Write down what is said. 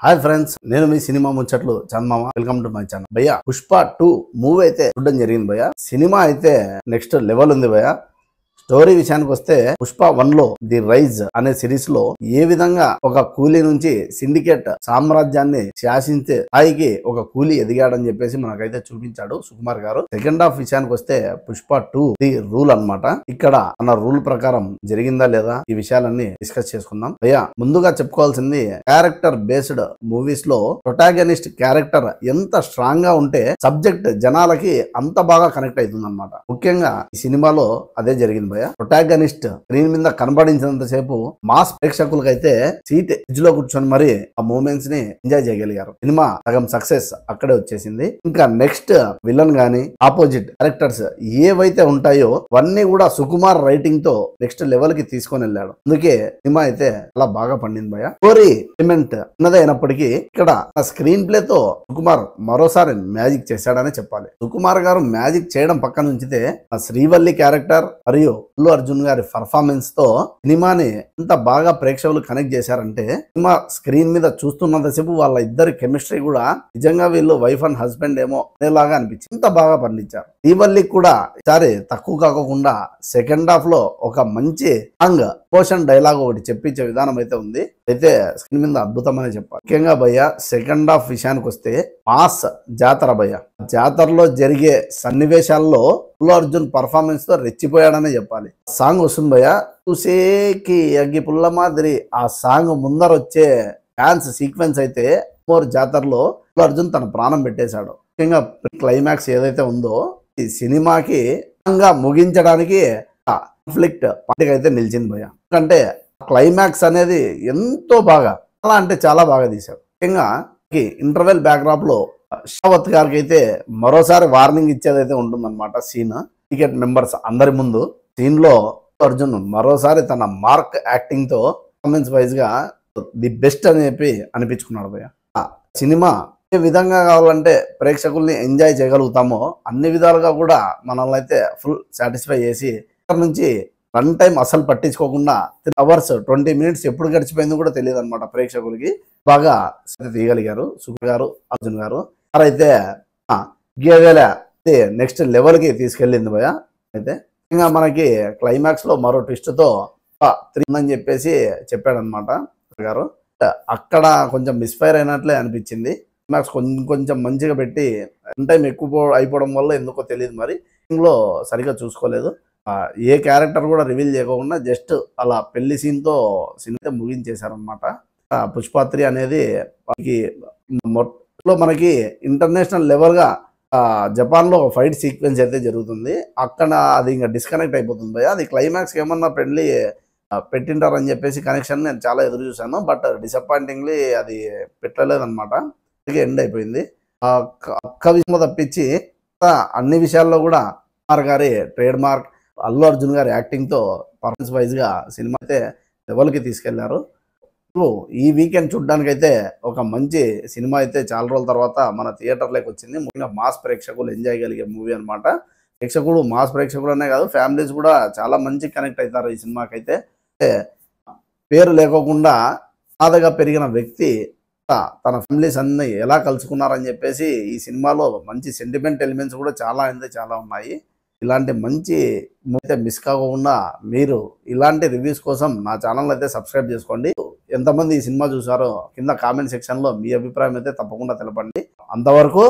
Hi friends, నేను మీ cinema ముచ్చట్లు Chandamama. Welcome to my channel. భయ్యా, పుష్ప 2 మూవీ అయితే చూడడం జరిగింది భయ్యా. సినిమా అయితే నెక్స్ట్ లెవెల్ ఉంది భయ్యా. స్టోరీ విషయానికి వస్తే పుష్ప 1 లో ది రైజ్ అనే సిరీస్ లో ఏ విధంగా ఒక కూలీ నుంచి సిండికేట్ సామ్రాజ్యాన్ని శాసించే స్థాయికి ఒక కూలీ ఎదిగాడని చెప్పేసి మనకైతే చూపించాడు సుకుమార్ గారు. సెకండ్ హాఫ్ విషయానికి వస్తే పుష్ప 2 ది రూల్ అన్నమాట. ఇక్కడ మన రూల్ ప్రకారం జరిగిందా లేదా ఈ విషయాలన్నీ డిస్కస్ చేసుకుందాం భయ్యా. ముందుగా చెప్పుకోవాల్సింది, క్యారెక్టర్ బేస్డ్ మూవీస్ లో ప్రొటాగనిస్ట్ క్యారెక్టర్ ఎంత స్ట్రాంగ్ గా ఉంటే సబ్జెక్ట్ జనాలకి అంత బాగా కనెక్ట్ అవుతుంది అన్నమాట. ముఖ్యంగా ఈ సినిమాలో అదే జరిగింది. ప్రొటాగనిస్ట్ స్క్రీన్ మీద కనబడించినంత సేపు మాస్ ప్రేక్షకులకైతే సీట్ ఎడ్జ్ లో కూర్చొని మరి ఆ మూమెంట్స్ ని ఎంజాయ్ చేయగలిగారు. సినిమా సగం సక్సెస్ అక్కడే వచ్చేసింది. ఇంకా నెక్స్ట్ విలన్ గానీ ఆపోజిట్ క్యారెక్టర్స్ ఏవైతే ఉంటాయో అవన్నీ కూడా సుకుమార్ రైటింగ్ తో నెక్స్ట్ లెవెల్ కి తీసుకొని వెళ్ళాడు. అందుకే సినిమా అయితే అలా బాగా పండింది భయ్య. స్టోరీ ఎలిమెంట్ ఉన్నదే అయినప్పటికీ ఇక్కడ స్క్రీన్ ప్లే తో సుకుమార్ మరోసారి మ్యాజిక్ చేశాడని చెప్పాలి. సుకుమార్ గారు మ్యాజిక్ చేయడం పక్కన ఉంచితే శ్రీవల్లి క్యారెక్టర్ మరియు అల్లు అర్జున్ గారి పర్ఫార్మెన్స్ తో సినిమాని ఎంత బాగా ప్రేక్షకులు కనెక్ట్ చేశారంటే, సినిమా స్క్రీన్ మీద చూస్తున్నంతసేపు వాళ్ళ ఇద్దరి కెమిస్ట్రీ కూడా నిజంగా వీళ్ళు వైఫ్ అండ్ హస్బెండ్ ఏమో అనేలాగా అనిపించింది. ఇంత బాగా పండించారు. శ్రీవల్లి కూడా ఈసారి తక్కువ కాకుండా సెకండ్ హాఫ్ లో ఒక మంచి సాంగ్ పోషన్ డైలాగ్ ఒకటి చెప్పించే విధానం అయితే ఉంది. అయితే స్క్రీన్ మీద అద్భుతమని చెప్పాలి. ముఖ్యంగా భయ్య సెకండ్ హాఫ్ విషయానికి వస్తే మాస్ జాతర భయ్య. జాతరలో జరిగే సన్నివేశాల్లో అల్లు అర్జున్ పర్ఫార్మెన్స్ తో రెచ్చిపోయాడనే చెప్పాలి. సాంగ్ వస్తుంది భయ్య, చూసేకి అగ్గి పుల్ల మాదిరి. ఆ సాంగ్ ముందర వచ్చే డాన్స్ సీక్వెన్స్ అయితే జాతరలో అల్లు అర్జున్ తన ప్రాణం పెట్టేశాడు. ముఖ్యంగా క్లైమాక్స్ ఏదైతే ఉందో ఈ సినిమాకి ముగించడానికి కాన్ఫ్లిక్ట్ పాయింట్ అయితే నిలిచింది భయ్య. ఎందుకంటే క్లైమాక్స్ అనేది ఎంతో బాగా చాలా బాగా తీశాడు. ముఖ్యంగా ఇంటర్వెల్ బ్యాక్డ్రాప్ లో షావత్ గారికి అయితే మరోసారి వార్నింగ్ ఇచ్చేదైతే ఉంటుందన్నమాట. సీన్ టికెట్ మెంబర్స్ అందరి ముందు సీన్ లో అర్జున్ మరోసారి తన మార్క్ యాక్టింగ్ తో పర్ఫార్మెన్స్ వైజ్ గా ది బెస్ట్ అని చెప్పి అనిపించుకున్నాడు భయ్య. సినిమా ఏ విధంగా కావాలంటే ప్రేక్షకుల్ని ఎంజాయ్ చేయగలుగుతామో అన్ని విధాలుగా కూడా మనల్ని అయితే ఫుల్ సాటిస్ఫై చేసి నుంచి రన్ టైం అసలు పట్టించుకోకుండా 3 hours 20 minutes ఎప్పుడు గడిచిపోయిందో కూడా తెలియదు అనమాట. ప్రేక్షకులకి బాగా తీయగలిగారు సుకుమార్ గారు, అర్జున్ గారు. అయితే నెక్స్ట్ లెవెల్ కి తీసుకెళ్ళింది భయ్య. అయితే ఇంకా మనకి క్లైమాక్స్ లో మరో ట్విస్ట్ తో 3 అని చెప్పేసి చెప్పాడనమాట గారు. అక్కడ కొంచెం మిస్ఫైర్ అయినట్లే అనిపించింది. క్లైమాక్స్ కొంచెం మంచిగా పెట్టి రన్ టైం ఎక్కువ అయిపోవడం వల్ల ఎందుకో తెలియదు, మరి ఇందులో సరిగా చూసుకోలేదు. ఏ క్యారెక్టర్ కూడా రివీల్ చేయకుండా జస్ట్ అలా పెళ్లి సీన్ తో సినిమా ముగించేశారనమాట. పుష్ప 3 అనేది మనకి ఇంటర్నేషనల్ లెవెల్ గా జపాన్ లో ఫైట్ సీక్వెన్స్ అయితే జరుగుతుంది. అక్కడ అది ఇంకా డిస్కనెక్ట్ అయిపోతుంది భయ్య. అది క్లైమాక్స్ ఏమన్నా పెళ్లి పెట్టింటారని చెప్పేసి కనెక్షన్ నేను చాలా ఎదురు చూశాను. బట్ డిసప్పాయింటింగ్లీ అది పెట్టలేదన్నమాట. ఎండ్ అయిపోయింది. ఒక్క విషయంలో తప్పించి అన్ని విషయాల్లో కూడా కుమార్ గారి ట్రేడ్ మార్క్, అల్లు అర్జున్ గారి యాక్టింగ్ తో పర్ఫార్మెన్స్ వైజ్ గా సినిమా అయితే లెవెల్ కి తీసుకెళ్లారు. ఈ వీకెండ్ చూడడానికి అయితే ఒక మంచి సినిమా అయితే చాలా రోజుల తర్వాత మన థియేటర్లోకి వచ్చింది. ముఖ్యంగా మాస్ ప్రేక్షకులు ఎంజాయ్ కలిగే మూవీ అనమాట. ప్రేక్షకులు మాస్ ప్రేక్షకులనే కాదు, ఫ్యామిలీస్ కూడా చాలా మంచి కనెక్ట్ అవుతారు ఈ సినిమాకి అయితే. పేరు లేకోకుండా బాధగా పెరిగిన వ్యక్తి తన ఫ్యామిలీస్ అన్ని ఎలా కలుసుకున్నారని చెప్పేసి ఈ సినిమాలో మంచి సెంటిమెంట్ ఎలిమెంట్స్ కూడా చాలా ఉన్నాయి. ఇలాంటి మంచి అయితే మిస్ కాకుండా మీరు ఇలాంటి రివ్యూస్ కోసం నా ఛానల్ అయితే సబ్స్క్రైబ్ చేసుకోండి. ఎంతమంది ఈ సినిమా చూసారో కింద కామెంట్ సెక్షన్ లో మీ అభిప్రాయం అయితే తప్పకుండా తెలపండి. అంతవరకు